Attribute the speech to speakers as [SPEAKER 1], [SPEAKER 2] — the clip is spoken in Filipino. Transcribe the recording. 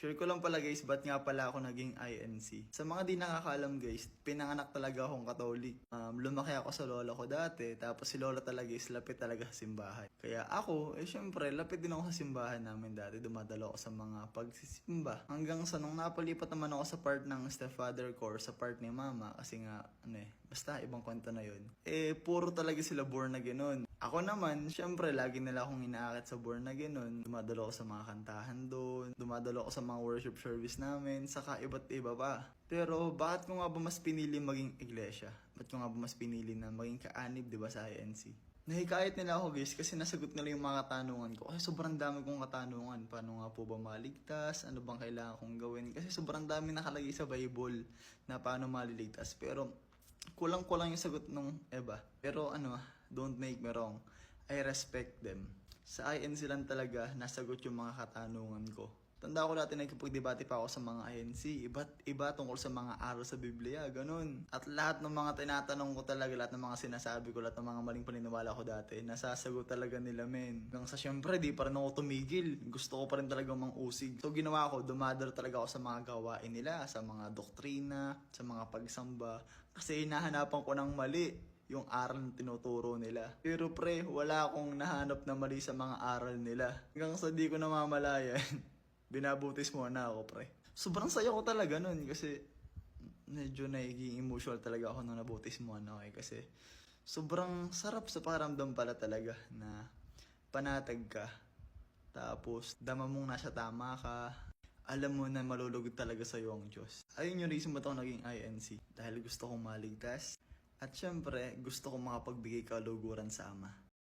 [SPEAKER 1] Share ko lang pala guys, ba't nga pala ako naging INC. Sa mga di nakakaalam guys, pinanganak talaga akong Katolik. Lumaki ako sa lola ko dati, tapos si lola talaga is lapit talaga sa simbahan. Kaya ako, syempre, lapit din ako sa simbahan namin dati. Dumadalo ako sa mga pagsisimba. Hanggang sa nung napalipat naman ako sa part ng stepfather ko or sa part ni mama, kasi nga, basta ibang kwento na yun. Puro talaga sila born na ganun. Ako naman, syempre, lagi nila akong inaakit sa born na ganun. Dumadalo ako sa mga kantahan doon. Dumadalo ako sa mga worship service namin. Saka iba't iba pa. Pero bakit ko nga ba mas pinili maging iglesia? Bakit ko nga ba mas pinili na maging kaanib, di ba, sa INC? Nahikayat nila ako guys kasi nasagot nila yung mga katanungan ko. Kasi sobrang dami kong katanungan. Paano nga po ba maligtas? Ano bang kailangan kong gawin? Kasi sobrang dami nakalagay sa Bible na paano maliligtas. Pero kulang-kulang yung sagot nung Eva. Pero don't make me wrong. I respect them. Sa INC lang talaga nasagot yung mga katanungan ko. Tanda ko dati nagkipagdebate pa ako sa mga INC. Iba't iba tungkol sa mga aral sa Biblia, ganun. At lahat ng mga tinatanong ko talaga, lahat ng mga sinasabi ko, lahat ng mga maling paniniwala ko dati, nasasagot talaga nila, men. Hanggang sa syempre, di pa rin ako tumigil. Gusto ko pa rin talaga mang-usig. So ginawa ko, dumadar talaga ako sa mga gawain nila, sa mga doktrina, sa mga pagsamba. Kasi hinahanapan ko ng mali yung aral na tinuturo nila. Pero pre, wala akong nahanap na mali sa mga aral nila. Hanggang sa di ko namamalayan, binabutis mo na ako, pre. Sobrang saya ko talaga nun kasi medyo naging emotional talaga ako nung nabutis mo na ako kasi sobrang sarap sa pakiramdam pala talaga na panatag ka. Tapos, dama mong nasa tama ka. Alam mo na malulugod talaga sa'yo ang Diyos. Ayun yung reason ba't ako naging INC. Dahil gusto kong maligtas. At syempre, gusto kong makapagbigay kaluguran sa Ama.